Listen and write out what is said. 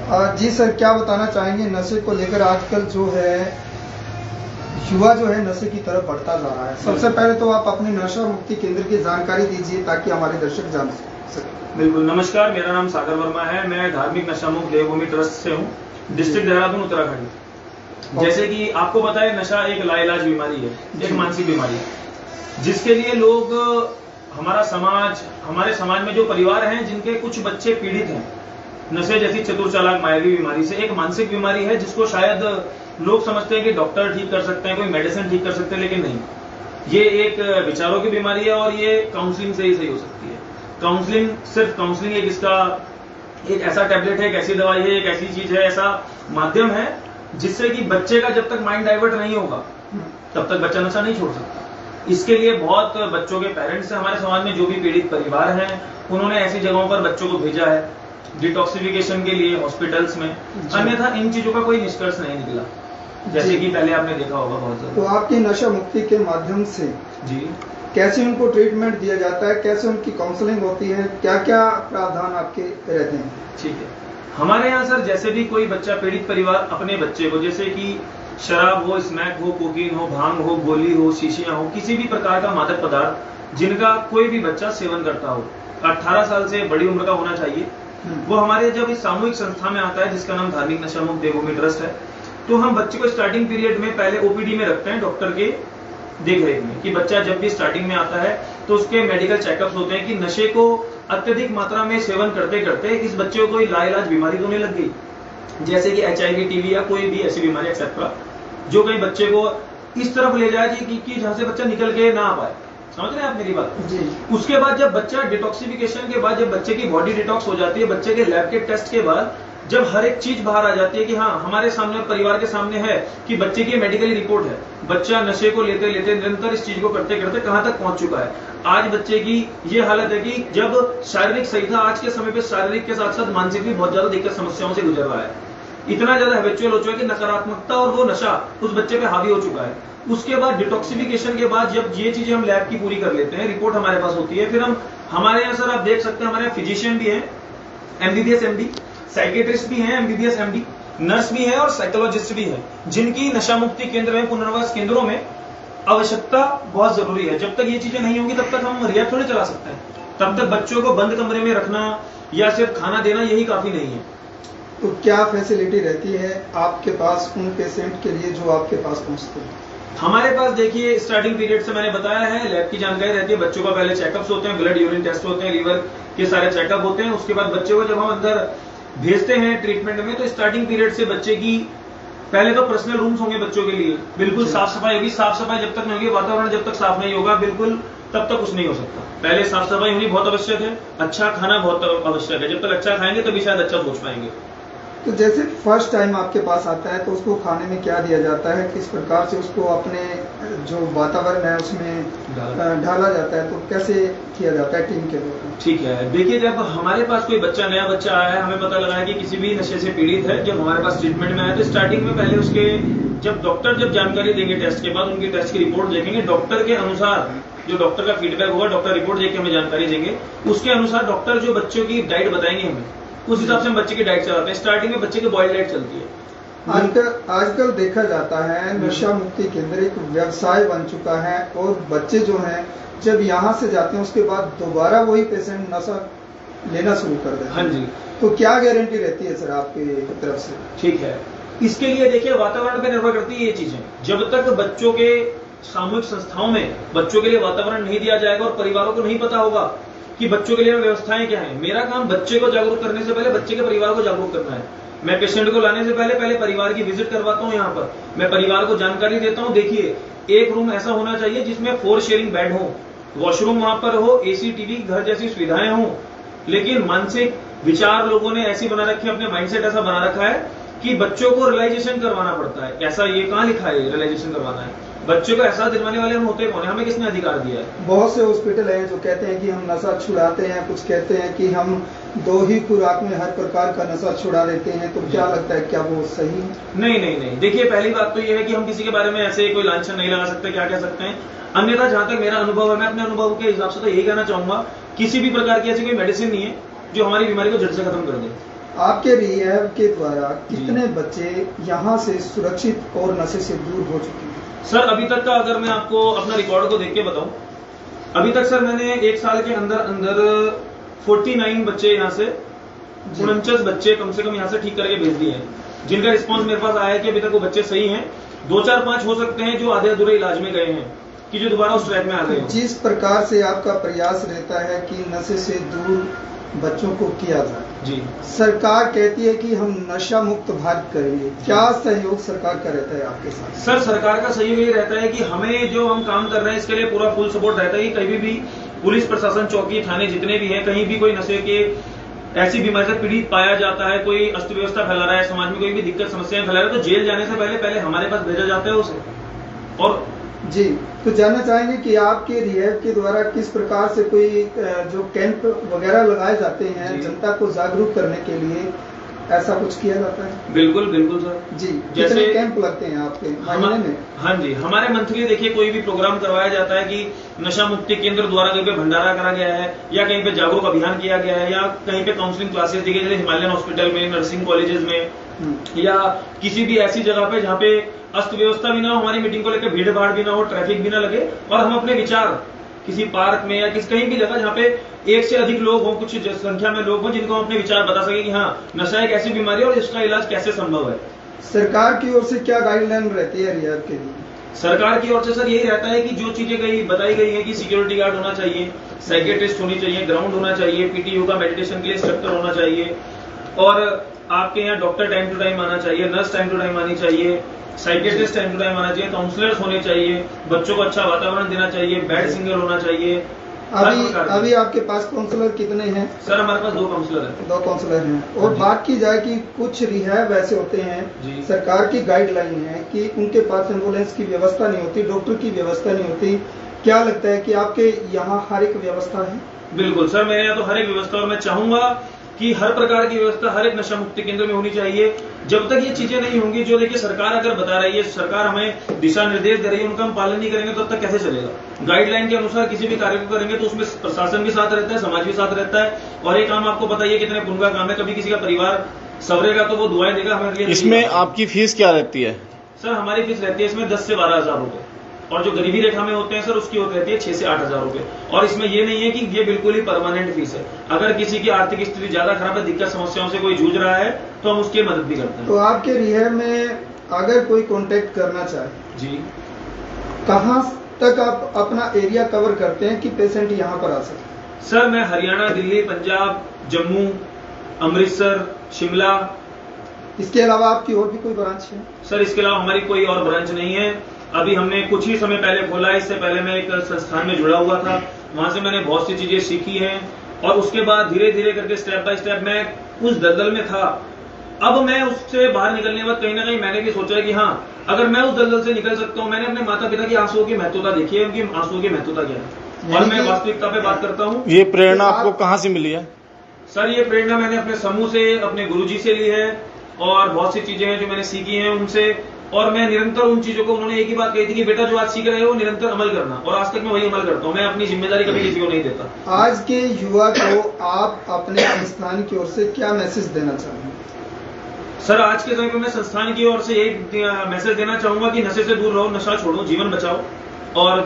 जी sir, क्या बताना चाहेंगे नशे को लेकर? आजकल जो है युवा जो है नशे की तरफ बढ़ता जा रहा है। सबसे पहले तो आप अपने नशा मुक्ति केंद्र की जानकारी दीजिए ताकि हमारे दर्शक जान सकें। बिल्कुल, नमस्कार, मेरा नाम सागर वर्मा है। मैं धार्मिक नशा मुक्त देवभूमि ट्रस्ट से हूँ, डिस्ट्रिक्ट देहरादून, उत्तराखंड। जैसे कि आपको पता है, नशा एक लाइलाज बीमारी है, एक मानसिक बीमारी है, जिसके लिए लोग, हमारे समाज में जो परिवार हैं जिनके कुछ बच्चे पीड़ित हैं नशे जैसी चतुर चालाक मायावी बीमारी से। एक मानसिक बीमारी है जिसको शायद लोग समझते हैं कि डॉक्टर ठीक कर सकते हैं, कोई मेडिसिन ठीक कर सकते हैं, लेकिन नहीं, ये एक विचारों की बीमारी है और ये काउंसलिंग से ही सही हो सकती है। काउंसलिंग, सिर्फ काउंसलिंग एक इसका एक ऐसा टैबलेट है, एक ऐसी दवाई है, एक ऐसी चीज है, ऐसा माध्यम है जिससे कि बच्चे का जब तक माइंड डाइवर्ट नहीं होगा तब तक बच्चा नशा नहीं छोड़ सकता। इसके लिए बहुत बच्चों के पेरेंट्स हैं हमारे समाज में, जो भी पीड़ित परिवार हैं, उन्होंने ऐसी जगहों पर बच्चों को भेजा है डिटॉक्सिफिकेशन के लिए हॉस्पिटल्स में। अन्यथा इन चीजों का कोई निष्कर्ष नहीं निकला, जैसे कि पहले आपने देखा होगा बहुत ज्यादा। तो आपकी नशा मुक्ति के माध्यम से जी कैसे उनको ट्रीटमेंट दिया जाता है, कैसे उनकी काउंसलिंग होती है, क्या क्या प्रावधान आपके रहते हैं? ठीक है, हमारे यहाँ सर जैसे भी कोई बच्चा, पीड़ित परिवार अपने बच्चे को, जैसे कि शराब हो, स्मैक हो, कोकीन हो, भांग हो, गोली हो, शीशियां हो, किसी भी प्रकार का मादक पदार्थ जिनका कोई भी बच्चा सेवन करता हो, 18 साल से बड़ी उम्र का होना चाहिए, वो हमारे जब इस सामूहिक संस्था में आता है जिसका नाम धार्मिक नशा मुक्त देवभूमि ट्रस्ट है, तो हम बच्चे को स्टार्टिंग पीरियड में पहले ओपीडी में रखते हैं डॉक्टर के देखरेख में, कि बच्चा जब भी स्टार्टिंग में आता है तो उसके मेडिकल चेकअप्स होते हैं कि नशे को अत्यधिक मात्रा में सेवन करते करते इस बच्चे को कोई लाइलाज बीमारी तो नहीं लग गई, जैसे कि HIV, टीबी या कोई भी ऐसी बीमारी एक्सेट्रा, जो कहीं बच्चे को इस तरफ ले जाए कि जहां से बच्चा निकल के ना आ पाए। समझ रहे हैं आप मेरी बात जी। उसके बाद जब बच्चा डिटॉक्सिफिकेशन के बाद, जब बच्चे की बॉडी डिटॉक्स हो जाती है, बच्चे के लैब के टेस्ट के बाद जब हर एक चीज बाहर आ जाती है कि हाँ, हमारे सामने और परिवार के सामने है कि बच्चे की मेडिकली रिपोर्ट है, बच्चा नशे को लेते लेते निरंतर इस चीज को करते करते कहां तक पहुंच चुका है। आज बच्चे की ये हालत है कि जब शारीरिक सही था, आज के समय पे शारीरिक के साथ साथ मानसिक भी बहुत ज्यादा दिक्कत समस्याओं से गुजर रहा है। इतना ज्यादा हैबिचुअल हो चुका है कि नकारात्मकता और वो नशा उस बच्चे पे हावी हो चुका है। उसके बाद डिटॉक्सिफिकेशन के बाद जब ये चीजें हम लैब की पूरी कर लेते हैं, रिपोर्ट हमारे पास होती है, फिर हम, हमारे यहाँ सर आप देख सकते हैं, हमारे यहाँ फिजिशियन भी है, MBBS MD, साइकेट्रिस्ट भी है, MBBS MD, नर्स भी है और साइकोलॉजिस्ट भी है, जिनकी नशा मुक्ति केंद्र में, पुनर्वास केंद्रों में आवश्यकता बहुत जरूरी है। जब तक ये चीजें नहीं होंगी तब तक हम रिहैब थोड़ी चला सकते हैं, तब तक बच्चों को बंद कमरे में रखना या सिर्फ खाना देना यही काफी नहीं है। तो क्या फैसिलिटी रहती है आपके पास उन पेशेंट के लिए जो आपके पास पहुंचते हैं? हमारे पास देखिए, स्टार्टिंग पीरियड से मैंने बताया है, लैब की जानकारी रहती है, बच्चों का पहले चेकअप्स होते हैं, ब्लड यूरिन टेस्ट होते हैं, लीवर के सारे चेकअप होते हैं। उसके बाद बच्चे को जब हम अंदर भेजते हैं ट्रीटमेंट में, तो स्टार्टिंग पीरियड से बच्चे की पहले तो पर्सनल रूम्स होंगे बच्चों के लिए, बिल्कुल साफ सफाई होगी। साफ सफाई जब तक नहीं होगी, वातावरण जब तक साफ नहीं होगा, बिल्कुल तब तक कुछ नहीं हो सकता। पहले साफ सफाई होनी बहुत आवश्यक है, अच्छा खाना बहुत आवश्यक है, जब तक अच्छा खाएंगे तभी शायद अच्छा सोच पाएंगे। तो जैसे फर्स्ट टाइम आपके पास आता है तो उसको खाने में क्या दिया जाता है, किस प्रकार से उसको अपने जो वातावरण है उसमें ढाला जाता है, तो कैसे किया जाता है टीम के द्वारा? ठीक है, देखिए, जब हमारे पास कोई बच्चा, नया बच्चा आया है, हमें पता लगा है कि किसी भी नशे से पीड़ित है, जब हमारे पास ट्रीटमेंट में आया तो स्टार्टिंग में पहले उसके, जब डॉक्टर जब जानकारी देंगे टेस्ट के बाद, उनकी टेस्ट की रिपोर्ट देखेंगे, डॉक्टर के अनुसार जो डॉक्टर का फीडबैक होगा, डॉक्टर रिपोर्ट देख के हमें जानकारी देंगे, उसके अनुसार डॉक्टर जो बच्चों की डाइट बताएंगे हमें, उस हिसाब से हम बच्चे की डाइट चलाते हैं। स्टार्टिंग में बच्चे की बॉइल्ड डाइट चलती है। आजकल देखा जाता है नशा मुक्ति केंद्र एक व्यवसाय बन चुका है और बच्चे जो हैं जब यहाँ से जाते हैं उसके बाद दोबारा वही पेशेंट नशा लेना शुरू कर देते हैं। हाँ जी, तो क्या गारंटी रहती है सर आपकी तरफ से? ठीक है, इसके लिए देखिए, वातावरण पे निर्भर करती है ये चीजें। जब तक बच्चों के सामूहिक संस्थाओं में बच्चों के लिए वातावरण नहीं दिया जाएगा और परिवारों को नहीं पता होगा कि बच्चों के लिए व्यवस्थाएं क्या हैं। मेरा काम बच्चे को जागरूक करने से पहले बच्चे के परिवार को जागरूक करना है। मैं पेशेंट को लाने से पहले परिवार की विजिट करवाता हूं। यहाँ पर मैं परिवार को जानकारी देता हूं, देखिए, एक रूम ऐसा होना चाहिए जिसमें 4 शेयरिंग बेड हो, वॉशरूम वहां पर हो, AC TV घर जैसी सुविधाएं हो। लेकिन मानसिक विचार लोगों ने ऐसी बना रखी है, अपने माइंडसेट ऐसा बना रखा है कि बच्चों को रियलाइजेशन करवाना पड़ता है। ऐसा ये कहाँ लिखा है रियलाइजेशन करवाना है? बच्चों को एहसास दिलवाने वाले हम होते कौन है? हमें किसने अधिकार दिया है? बहुत से हॉस्पिटल हैं जो कहते हैं कि हम नशा छुड़ाते हैं, कुछ कहते हैं कि हम 2 ही खुराक में हर प्रकार का नशा छुड़ा देते हैं। तो क्या लगता है, क्या वो सही है? नहीं। देखिए, पहली बात तो ये है कि हम किसी के बारे में ऐसे कोई लांछन नहीं लगा सकते, क्या कह सकते हैं। अन्यथा जहां तक मेरा अनुभव है, मैं अपने अनुभव के हिसाब से तो यही कहना चाहूंगा, किसी भी प्रकार की ऐसी कोई मेडिसिन नहीं है जो हमारी बीमारी को जड़ से खत्म कर दे। आपके रिहैब के द्वारा कितने बच्चे यहाँ से सुरक्षित और नशे से दूर हो चुके हैं? सर अभी तक का अगर मैं आपको अपना रिकॉर्ड को देख के बताऊं, अभी तक सर मैंने एक साल के अंदर अंदर 49 बच्चे यहाँ से 49 बच्चे कम से कम यहाँ से ठीक करके भेज दिए हैं, जिनका रिस्पांस मेरे पास आया है कि अभी तक वो बच्चे सही हैं। 2-4-5 हो सकते हैं जो आधे अधूरे इलाज में गए हैं कि जो दोबारा उस ट्रैक में आ गए हैं। जिस प्रकार से आपका प्रयास रहता है कि नशे से दूर बच्चों को किया जाए, जी सरकार कहती है कि हम नशा मुक्त भारत करेंगे, क्या सहयोग सरकार का रहता है आपके साथ? सर सरकार का सहयोग ये रहता है कि हमें जो हम काम कर रहे हैं इसके लिए पूरा फुल सपोर्ट रहता है कि कहीं भी पुलिस प्रशासन, चौकी, थाने जितने भी हैं, कहीं भी कोई नशे के ऐसी बीमारी से पीड़ित पाया जाता है, कोई अस्त व्यवस्था फैला रहा है, समाज में कोई भी दिक्कत समस्याएं फैला रहा है, तो जेल जाने से पहले हमारे पास भेजा जाता है उसे। और जी, तो जानना चाहेंगे कि आपके रिहैब के द्वारा किस प्रकार से कोई जो कैंप वगैरह लगाए जाते हैं जनता को जागरूक करने के लिए, ऐसा कुछ किया जाता है? बिल्कुल बिल्कुल सर जी। जैसे कितने कैंप लगते हैं आपके महीने में? हाँ जी, हमारे मंथली देखिए कोई भी प्रोग्राम करवाया जाता है कि नशा मुक्ति केंद्र द्वारा कहीं पे भंडारा करा गया है, या कहीं पे जागरूक अभियान किया गया है, या कहीं पे काउंसलिंग क्लासेस दी गई, जैसे हिमालयन हॉस्पिटल में, नर्सिंग कॉलेजेस में, या किसी भी ऐसी जगह पे जहाँ पे अस्त व्यवस्था भी ना हो, हमारी मीटिंग को लेकर भीड़ भाड़ भी ना हो, ट्रैफिक भी ना लगे, और हम अपने विचार किसी पार्क में या कहीं भी जगह जहाँ पे एक से अधिक लोग हों, कुछ संख्या में लोग हों, जिनको हम अपने विचार बता सके कि हाँ नशा एक ऐसी बीमारी है और इसका इलाज कैसे संभव है। सरकार की ओर से क्या गाइडलाइन रहती है रिहैब के लिए? सरकार की ओर से सर यही रहता है कि जो चीजें बताई गई है कि सिक्योरिटी गार्ड होना चाहिए, साइकेट्रिस्ट होनी चाहिए, ग्राउंड होना चाहिए, पीटी योगा मेडिटेशन के लिए इंस्ट्रक्टर होना चाहिए, और आपके यहाँ डॉक्टर टाइम टू टाइम आना चाहिए, नर्स टाइम टू टाइम आनी चाहिए, साइकेट्रिस्ट टाइम टू टाइम आना चाहिए, काउंसलर्स होने चाहिए, बच्चों को अच्छा वातावरण देना चाहिए, बेड सिंगल होना चाहिए। अभी आपके पास काउंसलर कितने हैं? सर हमारे पास 2 काउंसलर हैं। 2 काउंसलर हैं। और बात की जाए कि कुछ रिहैब ऐसे होते हैं, सरकार की गाइडलाइन है कि उनके पास एम्बुलेंस की व्यवस्था नहीं होती, डॉक्टर की व्यवस्था नहीं होती, क्या लगता है कि आपके यहाँ हर एक व्यवस्था है? बिल्कुल सर, मेरे यहाँ तो हर एक व्यवस्था, और मैं चाहूंगा कि हर प्रकार की व्यवस्था हर एक नशा मुक्ति केंद्र में होनी चाहिए। जब तक ये चीजें नहीं होंगी, जो देखिए सरकार अगर बता रही है, सरकार हमें दिशा निर्देश दे रही है, उनका हम पालन नहीं करेंगे तो तब तक कैसे चलेगा? गाइडलाइन के अनुसार किसी भी कार्य को करेंगे तो उसमें प्रशासन भी साथ रहता है, समाज भी साथ रहता है, और ये काम आपको बताइए कितने पुण्य का काम है। कभी किसी का परिवार सवरेगा तो वो दुआएं देगा हमारे लिए। इसमें आपकी फीस क्या रहती है? सर हमारी फीस रहती है इसमें 10 से 12 हजार रुपए, और जो गरीबी रेखा में होते हैं सर उसकी होती रहती है 6 से 8 हजार रुपए। और इसमें ये नहीं है कि ये बिल्कुल ही परमानेंट फीस है, अगर किसी की आर्थिक स्थिति ज्यादा खराब है, दिक्कत समस्याओं से कोई जूझ रहा है तो हम उसकी मदद भी करते हैं। तो आपके रिहैब में अगर कोई कांटेक्ट करना चाहे जी, कहाँ तक आप अपना एरिया कवर करते हैं कि पेशेंट यहाँ पर आ सके? सर मैं हरियाणा, दिल्ली, पंजाब, जम्मू, अमृतसर, शिमला। इसके अलावा आपकी और भी कोई ब्रांच है? सर इसके अलावा हमारी कोई और ब्रांच नहीं है। अभी हमने कुछ ही समय पहले खोला है, इससे पहले मैं एक संस्थान में जुड़ा हुआ था, वहां से मैंने बहुत सी चीजें सीखी हैं, और उसके बाद धीरे धीरे करके स्टेप बाय स्टेप मैं उस दलदल में था। अब मैं उससे बाहर निकलने के बाद कहीं ना कहीं मैंने भी सोचा है कि हाँ, अगर मैं उस दलदल से निकल सकता हूँ। मैंने अपने माता पिता की आंसुओं की महत्वता देखी है, उनकी आंसुओं की महत्वता क्या है, और मैं वास्तविकता पे बात करता हूँ। ये प्रेरणा आपको कहाँ से मिली है? सर ये प्रेरणा मैंने अपने समूह से, अपने गुरुजी से ली है, और बहुत सी चीजें हैं जो मैंने सीखी हैं उनसे, और मैं निरंतर उन चीजों को, उन्होंने एक ही बात कही थी कि बेटा जो आज सीख रहे हो निरंतर अमल करना, और आज तक मैं वही अमल करता हूँ। मैं अपनी जिम्मेदारी कभी किसी को नहीं देता। आज के युवा को आप अपने संस्थान की ओर से क्या मैसेज देना चाहेंगे? सर आज के समय में मैं संस्थान की ओर से एक मैसेज देना चाहूंगा कि नशे से दूर रहो, नशा छोड़ो, जीवन बचाओ, और